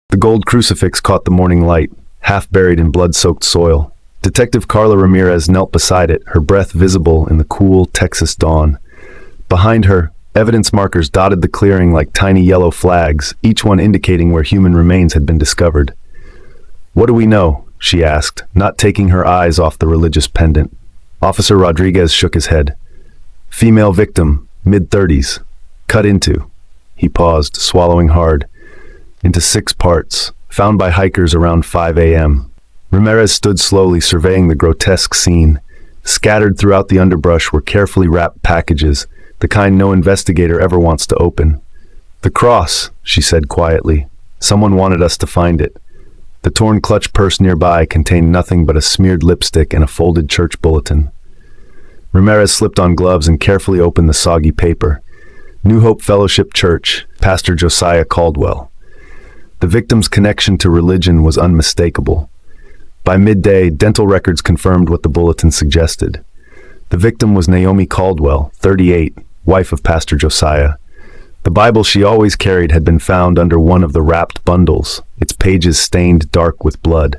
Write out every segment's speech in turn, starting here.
The gold crucifix caught the morning light, half buried in blood-soaked soil. Detective Carla Ramirez knelt beside it, her breath visible in the cool Texas dawn. Behind her, evidence markers dotted the clearing like tiny yellow flags, each one indicating where human remains had been discovered. "What do we know?" she asked, not taking her eyes off the religious pendant. Officer Rodriguez shook his head. "Female victim, mid-30s. Cut into," he paused, swallowing hard, "into 6 parts, found by hikers around 5 a.m. Ramirez stood slowly, surveying the grotesque scene. Scattered throughout the underbrush were carefully wrapped packages, the kind no investigator ever wants to open. "The cross," she said quietly. "Someone wanted us to find it." The torn clutch purse nearby contained nothing but a smeared lipstick and a folded church bulletin. Ramirez slipped on gloves and carefully opened the soggy paper. New Hope Fellowship Church, Pastor Josiah Caldwell. The victim's connection to religion was unmistakable. By midday, dental records confirmed what the bulletin suggested. The victim was Naomi Caldwell, 38, wife of Pastor Josiah. The Bible she always carried had been found under one of the wrapped bundles, its pages stained dark with blood.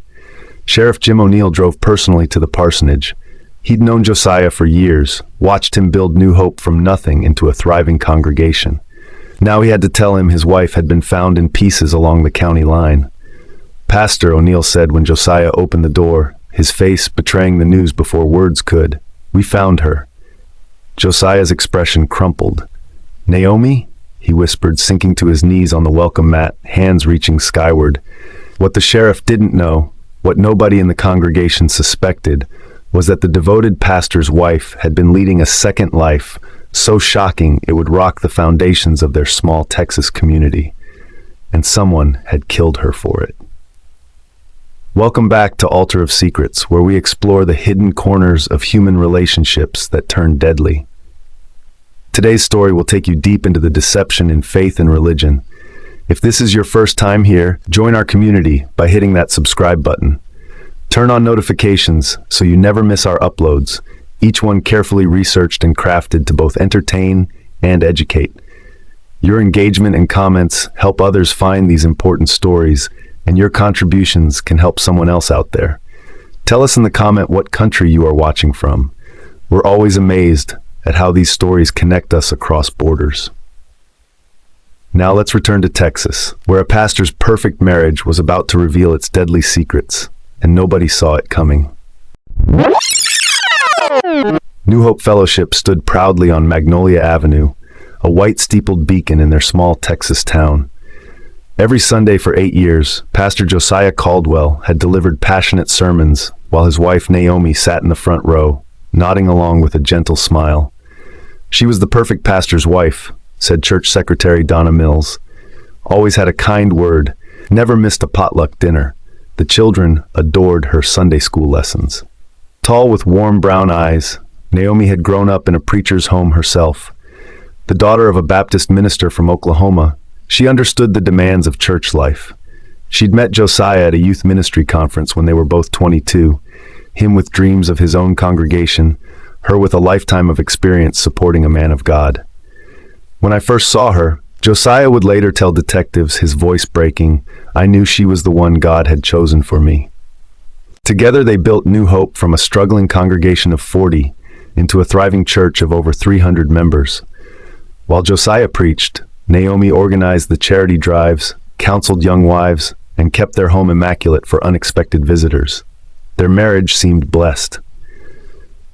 Sheriff Jim O'Neill drove personally to the parsonage. He'd known Josiah for years, watched him build New Hope from nothing into a thriving congregation. Now he had to tell him his wife had been found in pieces along the county line. "Pastor," O'Neill said when Josiah opened the door, his face betraying the news before words could, "we found her." Josiah's expression crumpled. "Naomi?" he whispered, sinking to his knees on the welcome mat, hands reaching skyward. What the sheriff didn't know, what nobody in the congregation suspected, was that the devoted pastor's wife had been leading a second life, so shocking it would rock the foundations of their small Texas community. And someone had killed her for it. Welcome back to Altar of Secrets, where we explore the hidden corners of human relationships that turn deadly. Today's story will take you deep into the deception in faith and religion. If this is your first time here, join our community by hitting that subscribe button. Turn on notifications so you never miss our uploads, each one carefully researched and crafted to both entertain and educate. Your engagement and comments help others find these important stories, and your contributions can help someone else out there. Tell us in the comment what country you are watching from. We're always amazed at how these stories connect us across borders. Now let's return to Texas, where a pastor's perfect marriage was about to reveal its deadly secrets, and nobody saw it coming. New Hope Fellowship stood proudly on Magnolia Avenue, a white steepled beacon in their small Texas town. Every Sunday for 8 years, Pastor Josiah Caldwell had delivered passionate sermons while his wife Naomi sat in the front row, nodding along with a gentle smile. She was the perfect pastor's wife, said Church Secretary Donna Mills. Always had a kind word, never missed a potluck dinner. The children adored her Sunday school lessons. Tall with warm brown eyes, Naomi had grown up in a preacher's home herself. The daughter of a Baptist minister from Oklahoma, she understood the demands of church life. She'd met Josiah at a youth ministry conference when they were both 22, him with dreams of his own congregation, her with a lifetime of experience supporting a man of God. When I first saw her, Josiah would later tell detectives, his voice breaking, I knew she was the one God had chosen for me. Together they built New Hope from a struggling congregation of 40 into a thriving church of over 300 members. While Josiah preached, Naomi organized the charity drives, counseled young wives, and kept their home immaculate for unexpected visitors. Their marriage seemed blessed.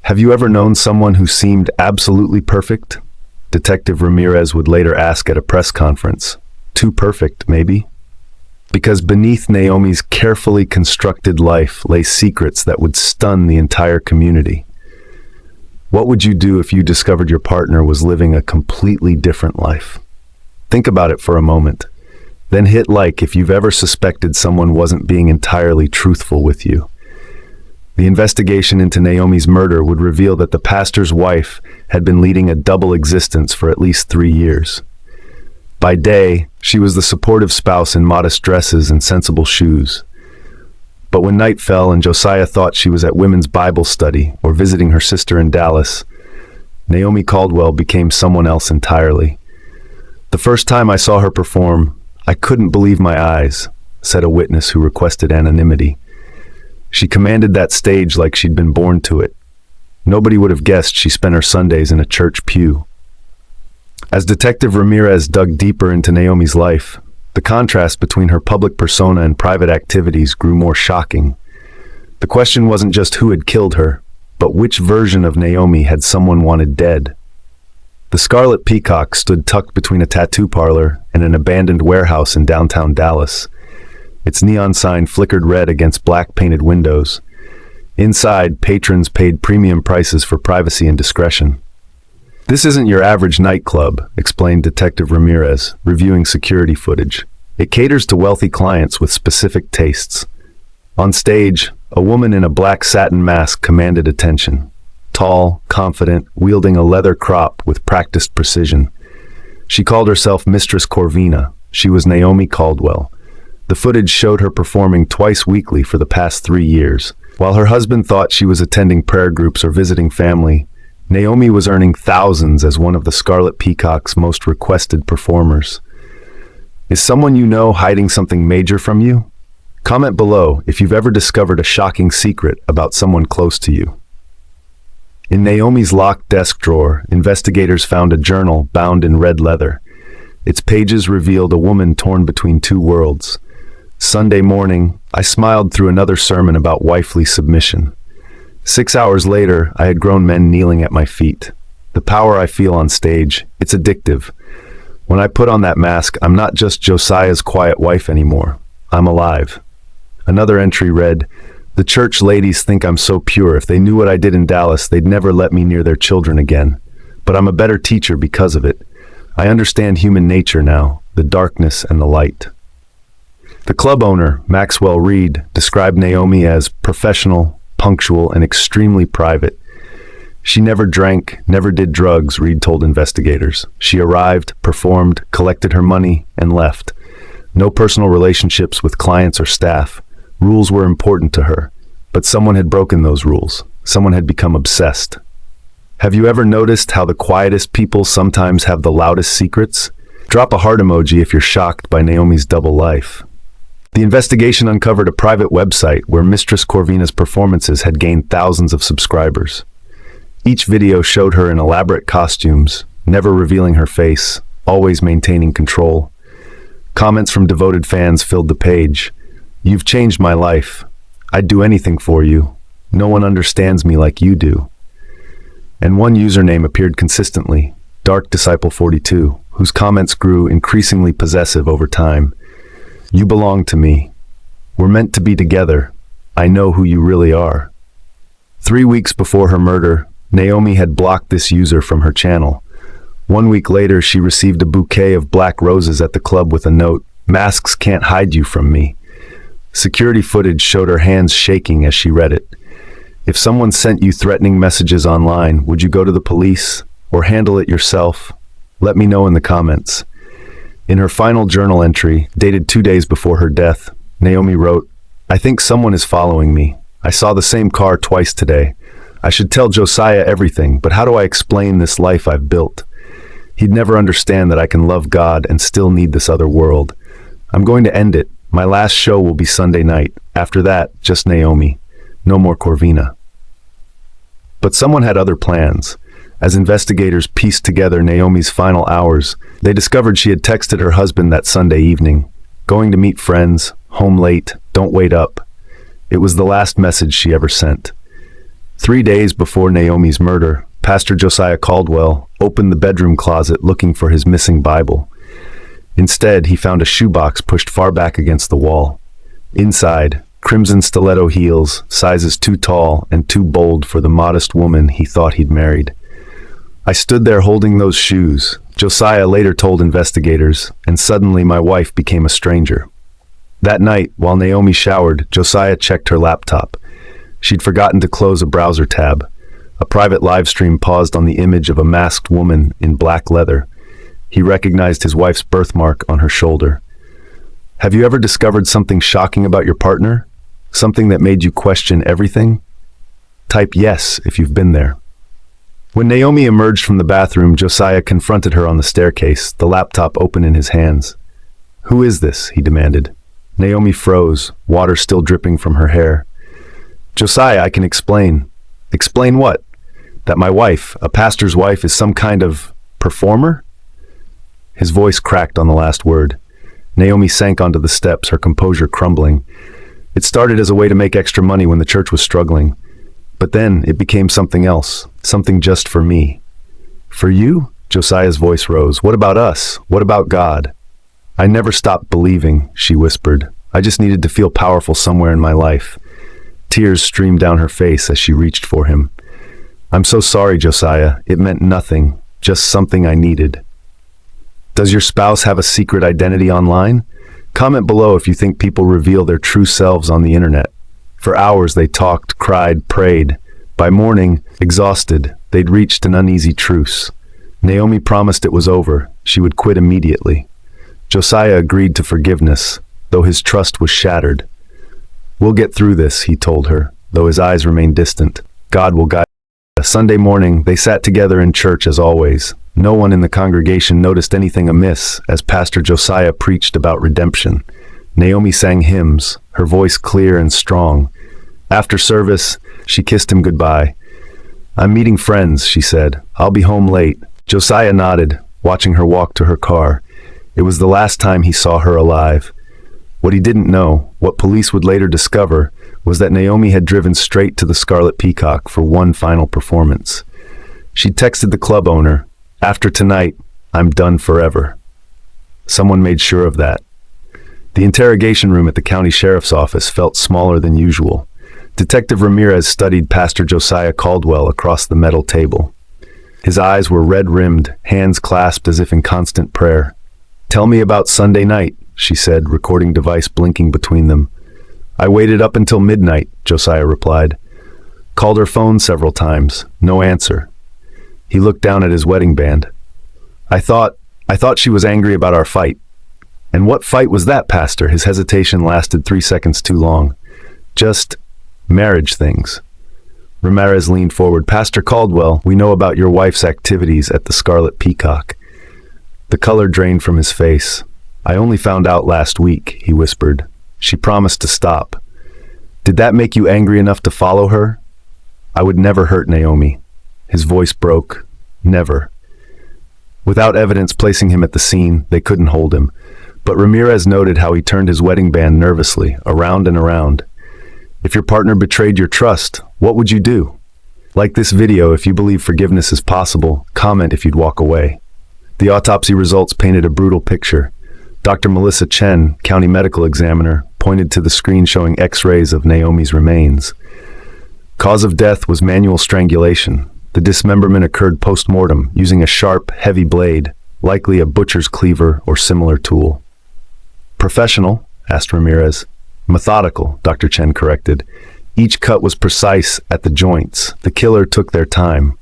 Have you ever known someone who seemed absolutely perfect? Detective Ramirez would later ask at a press conference. Too perfect, maybe? Because beneath Naomi's carefully constructed life lay secrets that would stun the entire community. What would you do if you discovered your partner was living a completely different life? Think about it for a moment. Then hit like if you've ever suspected someone wasn't being entirely truthful with you. The investigation into Naomi's murder would reveal that the pastor's wife had been leading a double existence for at least 3 years. By day, she was the supportive spouse in modest dresses and sensible shoes. But when night fell and Josiah thought she was at women's Bible study or visiting her sister in Dallas, Naomi Caldwell became someone else entirely. The first time I saw her perform, I couldn't believe my eyes. said a witness who requested anonymity. She commanded that stage like she'd been born to it. Nobody would have guessed she spent her Sundays in a church pew. As Detective Ramirez dug deeper into Naomi's life, the contrast between her public persona and private activities grew more shocking. The question wasn't just who had killed her, but which version of Naomi had someone wanted dead. The Scarlet Peacock stood tucked between a tattoo parlor and an abandoned warehouse in downtown Dallas. Its neon sign flickered red against black-painted windows. Inside, patrons paid premium prices for privacy and discretion. "This isn't your average nightclub," explained Detective Ramirez, reviewing security footage. "It caters to wealthy clients with specific tastes." On stage, a woman in a black satin mask commanded attention. Tall, confident, wielding a leather crop with practiced precision. She called herself Mistress Corvina. She was Naomi Caldwell. The footage showed her performing twice weekly for the past 3 years. While her husband thought she was attending prayer groups or visiting family, Naomi was earning thousands as one of the Scarlet Peacock's most requested performers. Is someone you know hiding something major from you? Comment below if you've ever discovered a shocking secret about someone close to you. In Naomi's locked desk drawer, investigators found a journal bound in red leather. Its pages revealed a woman torn between two worlds. Sunday morning, I smiled through another sermon about wifely submission. 6 hours later, I had grown men kneeling at my feet. The power I feel on stage, it's addictive. When I put on that mask, I'm not just Josiah's quiet wife anymore. I'm alive. Another entry read, "The church ladies think I'm so pure. If they knew what I did in Dallas, they'd never let me near their children again. But I'm a better teacher because of it. I understand human nature now, the darkness and the light." The club owner, Maxwell Reed, described Naomi as professional, punctual, and extremely private. She never drank, never did drugs, Reed told investigators. She arrived, performed, collected her money, and left. No personal relationships with clients or staff. Rules were important to her, but someone had broken those rules. Someone had become obsessed. Have you ever noticed how the quietest people sometimes have the loudest secrets? Drop a heart emoji if you're shocked by Naomi's double life. The investigation uncovered a private website where Mistress Corvina's performances had gained thousands of subscribers. Each video showed her in elaborate costumes, never revealing her face, always maintaining control. Comments from devoted fans filled the page. "You've changed my life. I'd do anything for you. No one understands me like you do." And one username appeared consistently, Dark Disciple 42, whose comments grew increasingly possessive over time. "You belong to me. We're meant to be together. I know who you really are." 3 weeks before her murder, Naomi had blocked this user from her channel. 1 week later, she received a bouquet of black roses at the club with a note, "Masks can't hide you from me." Security footage showed her hands shaking as she read it. If someone sent you threatening messages online, would you go to the police or handle it yourself? Let me know in the comments. In her final journal entry, dated 2 days before her death, Naomi wrote, "I think someone is following me. I saw the same car twice today. I should tell Josiah everything, but how do I explain this life I've built? He'd never understand that I can love God and still need this other world. I'm going to end it. My last show will be Sunday night. After that, just Naomi. No more Corvina." But someone had other plans. As investigators pieced together Naomi's final hours, they discovered she had texted her husband that Sunday evening, "Going to meet friends, home late, don't wait up." It was the last message she ever sent. 3 days before Naomi's murder, Pastor Josiah Caldwell opened the bedroom closet looking for his missing Bible. Instead, he found a shoebox pushed far back against the wall. Inside, crimson stiletto heels, sizes too tall and too bold for the modest woman he thought he'd married. "I stood there holding those shoes," Josiah later told investigators, "and suddenly my wife became a stranger." That night, while Naomi showered, Josiah checked her laptop. She'd forgotten to close a browser tab. A private live stream paused on the image of a masked woman in black leather. He recognized his wife's birthmark on her shoulder. Have you ever discovered something shocking about your partner? Something that made you question everything? Type yes if you've been there. When Naomi emerged from the bathroom, Josiah confronted her on the staircase, the laptop open in his hands. "Who is this?" he demanded. Naomi froze, water still dripping from her hair. Josiah, I can explain. Explain what? That my wife, a pastor's wife, is some kind of performer? His voice cracked on the last word. Naomi sank onto the steps, her composure crumbling. It started as a way to make extra money when the church was struggling. But then it became something else, something just for me. For you? Josiah's voice rose. What about us? What about God? I never stopped believing, she whispered. I just needed to feel powerful somewhere in my life. Tears streamed down her face as she reached for him. I'm so sorry, Josiah. It meant nothing, just something I needed. Does your spouse have a secret identity online? Comment below if you think people reveal their true selves on the internet. For hours they talked, cried, prayed. By morning, exhausted, they'd reached an uneasy truce. Naomi promised it was over. She would quit immediately. Josiah agreed to forgiveness, though his trust was shattered. We'll get through this, he told her, though his eyes remained distant. God will guide. Sunday morning, they sat together in church as always. No one in the congregation noticed anything amiss as Pastor Josiah preached about redemption. Naomi sang hymns, her voice clear and strong. After service, she kissed him goodbye. I'm meeting friends, she said. I'll be home late. Josiah nodded, watching her walk to her car. It was the last time he saw her alive. What he didn't know, what police would later discover, was that Naomi had driven straight to the Scarlet Peacock for one final performance. She texted the club owner, "After tonight, I'm done forever." Someone made sure of that. The interrogation room at the county sheriff's office felt smaller than usual. Detective Ramirez studied Pastor Josiah Caldwell across the metal table. His eyes were red-rimmed, hands clasped as if in constant prayer. "Tell me about Sunday night," she said, recording device blinking between them. "I waited up until midnight," Josiah replied. Called her phone several times. No answer. He looked down at his wedding band. I thought she was angry about our fight." "And what fight was that, Pastor?" His hesitation lasted 3 seconds too long. "Just marriage things." Ramirez leaned forward. "Pastor Caldwell, we know about your wife's activities at the Scarlet Peacock." The color drained from his face. "I only found out last week," he whispered. "She promised to stop." "Did that make you angry enough to follow her?" "I would never hurt Naomi." His voice broke. "Never." Without evidence placing him at the scene, they couldn't hold him. But Ramirez noted how he turned his wedding band nervously, around and around. "If your partner betrayed your trust, what would you do? Like this video if you believe forgiveness is possible. Comment if you'd walk away." The autopsy results painted a brutal picture. Dr. Melissa Chen, county medical examiner, pointed to the screen showing X-rays of Naomi's remains. Cause of death was manual strangulation. The dismemberment occurred post-mortem using a sharp, heavy blade, likely a butcher's cleaver or similar tool. "Professional?" asked Ramirez. "Methodical," Dr. Chen corrected. Each cut was precise at the joints. The killer took their time.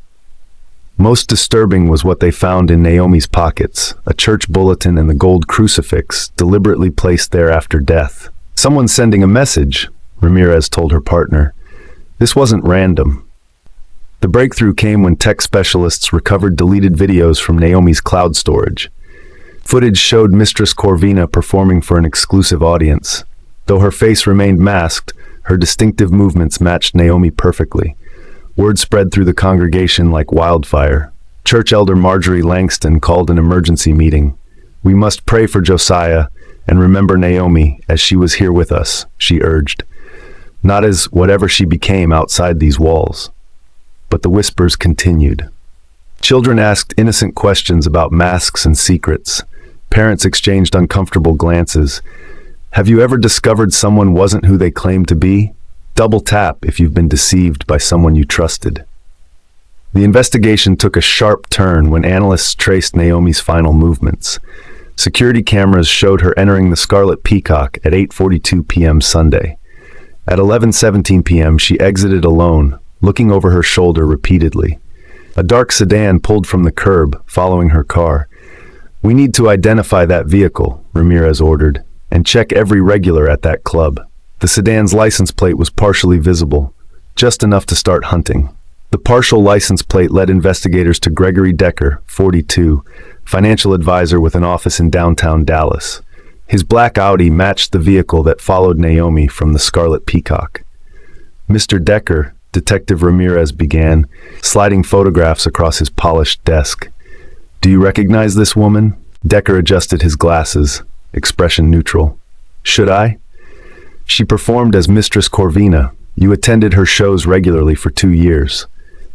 Most disturbing was what they found in Naomi's pockets, a church bulletin and the gold crucifix deliberately placed there after death. "Someone sending a message," Ramirez told her partner. "This wasn't random." The breakthrough came when tech specialists recovered deleted videos from Naomi's cloud storage. Footage showed Mistress Corvina performing for an exclusive audience. Though her face remained masked, her distinctive movements matched Naomi perfectly. Word spread through the congregation like wildfire. Church elder Marjorie Langston called an emergency meeting. "We must pray for Josiah and remember Naomi as she was here with us," she urged. Not as whatever she became outside these walls. But the whispers continued. Children asked innocent questions about masks and secrets. Parents exchanged uncomfortable glances. Have you ever discovered someone wasn't who they claimed to be? Double tap if you've been deceived by someone you trusted. The investigation took a sharp turn when analysts traced Naomi's final movements. Security cameras showed her entering the Scarlet Peacock at 8:42 p.m. Sunday. At 11:17 p.m. she exited alone, looking over her shoulder repeatedly. A dark sedan pulled from the curb, following her car. "We need to identify that vehicle," Ramirez ordered, "and check every regular at that club." The sedan's license plate was partially visible, just enough to start hunting. The partial license plate led investigators to Gregory Decker, 42, financial advisor with an office in downtown Dallas. His black Audi matched the vehicle that followed Naomi from the Scarlet Peacock. "Mr. Decker," Detective Ramirez began, sliding photographs across his polished desk. "Do you recognize this woman?" Decker adjusted his glasses, expression neutral. "Should I?" "She performed as Mistress Corvina. You attended her shows regularly for 2 years."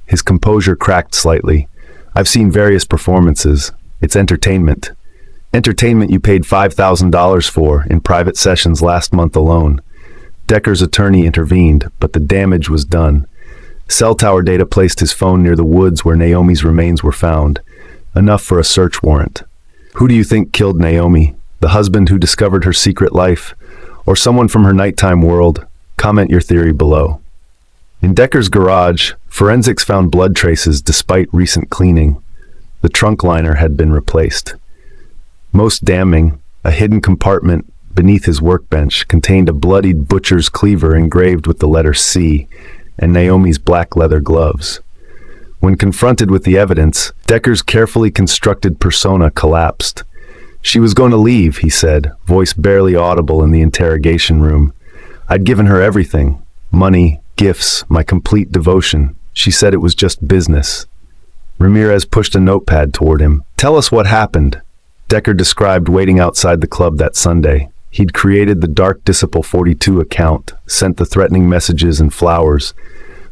His composure cracked slightly. "I've seen various performances. It's entertainment. Entertainment you paid $5,000 for in private sessions last month alone." Decker's attorney intervened, but the damage was done. Cell tower data placed his phone near the woods where Naomi's remains were found, enough for a search warrant. "Who do you think killed Naomi? The husband who discovered her secret life? Or someone from her nighttime world? Comment your theory below." In Decker's garage, forensics found blood traces despite recent cleaning. The trunk liner had been replaced. Most damning, a hidden compartment beneath his workbench contained a bloodied butcher's cleaver engraved with the letter C and Naomi's black leather gloves. When confronted with the evidence, Decker's carefully constructed persona collapsed. "She was going to leave," he said, voice barely audible in the interrogation room. "I'd given her everything. Money, gifts, my complete devotion. She said it was just business." Ramirez pushed a notepad toward him. "Tell us what happened." Decker described waiting outside the club that Sunday. He'd created the Dark Disciple 42 account, sent the threatening messages and flowers.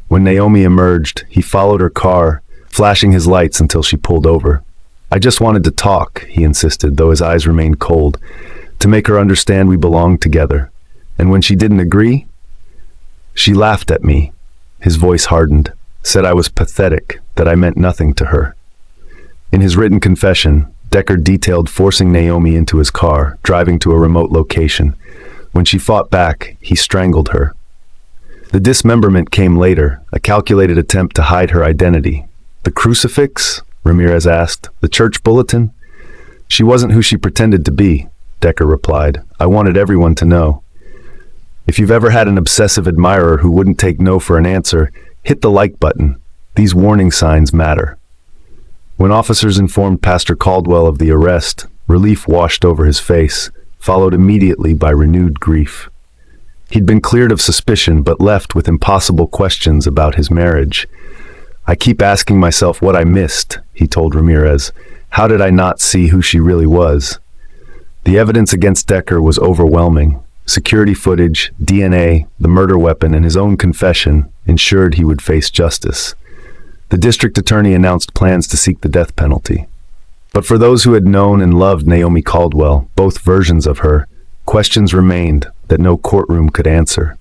When Naomi emerged, he followed her car, flashing his lights until she pulled over. "I just wanted to talk," he insisted, though his eyes remained cold, "to make her understand we belonged together. And when she didn't agree, she laughed at me." His voice hardened, said I was pathetic, that I meant nothing to her. In his written confession, Decker detailed forcing Naomi into his car, driving to a remote location. When she fought back, he strangled her. The dismemberment came later, a calculated attempt to hide her identity. "The crucifix?" Ramirez asked. "The church bulletin?" "She wasn't who she pretended to be," Decker replied. "I wanted everyone to know." If you've ever had an obsessive admirer who wouldn't take no for an answer, hit the like button. These warning signs matter. When officers informed Pastor Caldwell of the arrest, relief washed over his face, followed immediately by renewed grief. He'd been cleared of suspicion but left with impossible questions about his marriage. "I keep asking myself what I missed," he told Ramirez. "How did I not see who she really was?" The evidence against Decker was overwhelming. Security footage, DNA, the murder weapon, and his own confession ensured he would face justice. The district attorney announced plans to seek the death penalty. But for those who had known and loved Naomi Caldwell, both versions of her, questions remained that no courtroom could answer.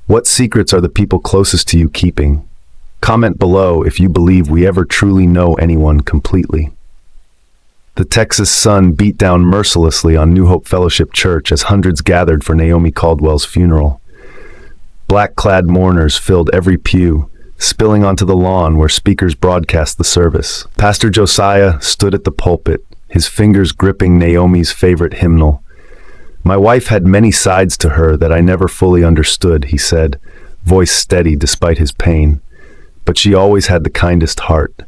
What secrets are the people closest to you keeping? Comment below if you believe we ever truly know anyone completely. The Texas sun beat down mercilessly on New Hope Fellowship Church as hundreds gathered for Naomi Caldwell's funeral. Black-clad mourners filled every pew, spilling onto the lawn where speakers broadcast the service. Pastor Josiah stood at the pulpit, his fingers gripping Naomi's favorite hymnal. "My wife had many sides to her that I never fully understood," he said, voice steady despite his pain. "But she always had the kindest heart."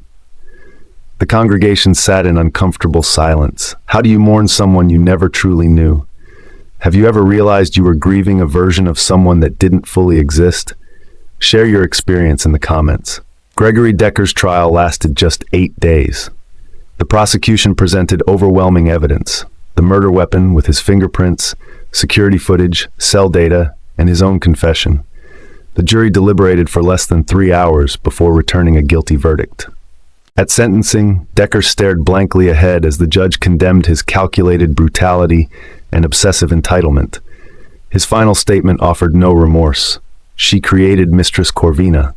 The congregation sat in uncomfortable silence. How do you mourn someone you never truly knew? Have you ever realized you were grieving a version of someone that didn't fully exist? Share your experience in the comments. Gregory Decker's trial lasted just 8 days. The prosecution presented overwhelming evidence: the murder weapon with his fingerprints, security footage, cell data, and his own confession. The jury deliberated for less than 3 hours before returning a guilty verdict. At sentencing, Decker stared blankly ahead as the judge condemned his calculated brutality and obsessive entitlement. His final statement offered no remorse. "She created Mistress Corvina.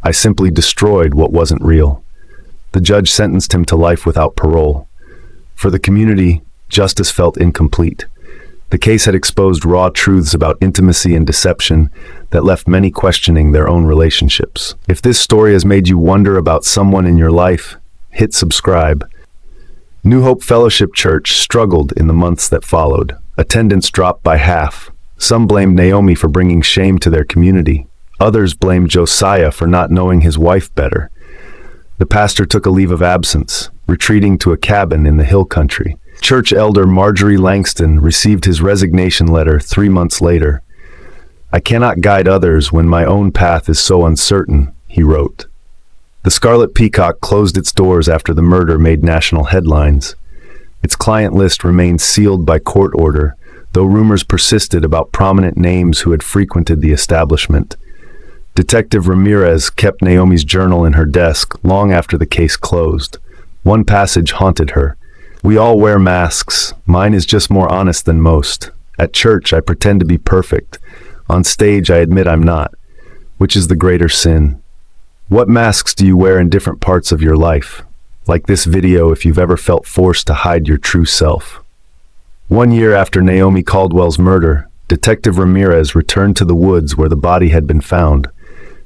I simply destroyed what wasn't real." The judge sentenced him to life without parole. For the community, justice felt incomplete. The case had exposed raw truths about intimacy and deception that left many questioning their own relationships. If this story has made you wonder about someone in your life, hit subscribe. New Hope Fellowship Church struggled in the months that followed. Attendance dropped by half. Some blamed Naomi for bringing shame to their community. Others blamed Josiah for not knowing his wife better. The pastor took a leave of absence, retreating to a cabin in the hill country. Church elder Marjorie Langston received his resignation letter 3 months later. "I cannot guide others when my own path is so uncertain," he wrote. The Scarlet Peacock closed its doors after the murder made national headlines. Its client list remained sealed by court order, though rumors persisted about prominent names who had frequented the establishment. Detective Ramirez kept Naomi's journal in her desk long after the case closed. One passage haunted her. "We all wear masks. Mine is just more honest than most. At church, I pretend to be perfect. On stage, I admit I'm not. Which is the greater sin?" What masks do you wear in different parts of your life? Like this video if you've ever felt forced to hide your true self. 1 year after Naomi Caldwell's murder, Detective Ramirez returned to the woods where the body had been found.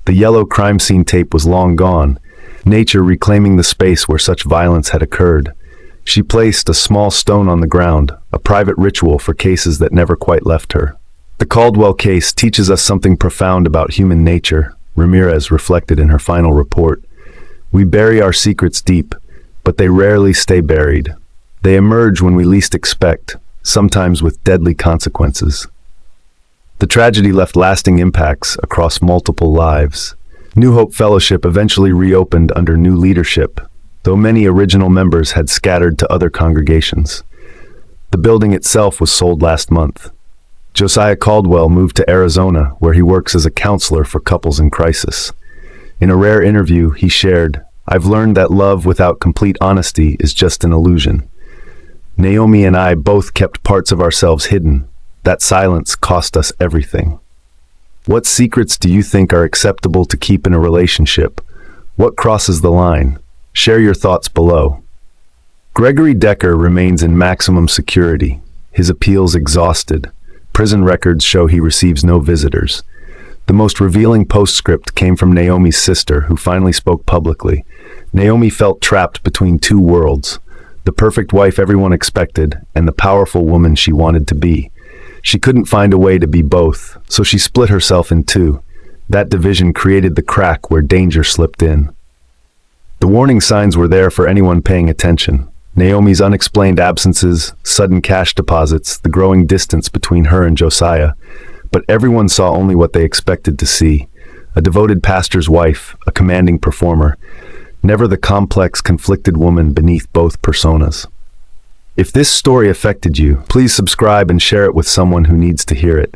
The yellow crime scene tape was long gone, nature reclaiming the space where such violence had occurred. She placed a small stone on the ground, a private ritual for cases that never quite left her. "The Caldwell case teaches us something profound about human nature," Ramirez reflected in her final report. "We bury our secrets deep, but they rarely stay buried. They emerge when we least expect, sometimes with deadly consequences." The tragedy left lasting impacts across multiple lives. New Hope Fellowship eventually reopened under new leadership, though many original members had scattered to other congregations. The building itself was sold last month. Josiah Caldwell moved to Arizona, where he works as a counselor for couples in crisis. In a rare interview, he shared, "I've learned that love without complete honesty is just an illusion. Naomi and I both kept parts of ourselves hidden. That silence cost us everything." What secrets do you think are acceptable to keep in a relationship? What crosses the line? Share your thoughts below. Gregory Decker remains in maximum security, his appeals exhausted. Prison records show he receives no visitors. The most revealing postscript came from Naomi's sister, who finally spoke publicly. Naomi felt trapped between two worlds, the perfect wife everyone expected and the powerful woman she wanted to be. She couldn't find a way to be both, so she split herself in two. That division created the crack where danger slipped in. The warning signs were there for anyone paying attention. Naomi's unexplained absences, sudden cash deposits, the growing distance between her and Josiah. But everyone saw only what they expected to see. A devoted pastor's wife, a commanding performer. Never the complex, conflicted woman beneath both personas. If this story affected you, please subscribe and share it with someone who needs to hear it.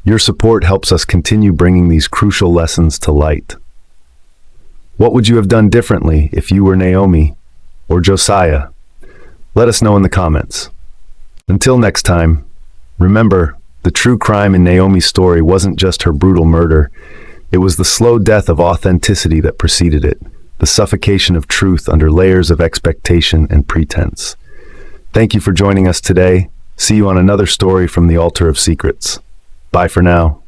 Your support helps us continue bringing these crucial lessons to light. What would you have done differently if you were Naomi or Josiah? Let us know in the comments. Until next time, remember, the true crime in Naomi's story wasn't just her brutal murder. It was the slow death of authenticity that preceded it, the suffocation of truth under layers of expectation and pretense. Thank you for joining us today. See you on another story from the Altar of Secrets. Bye for now.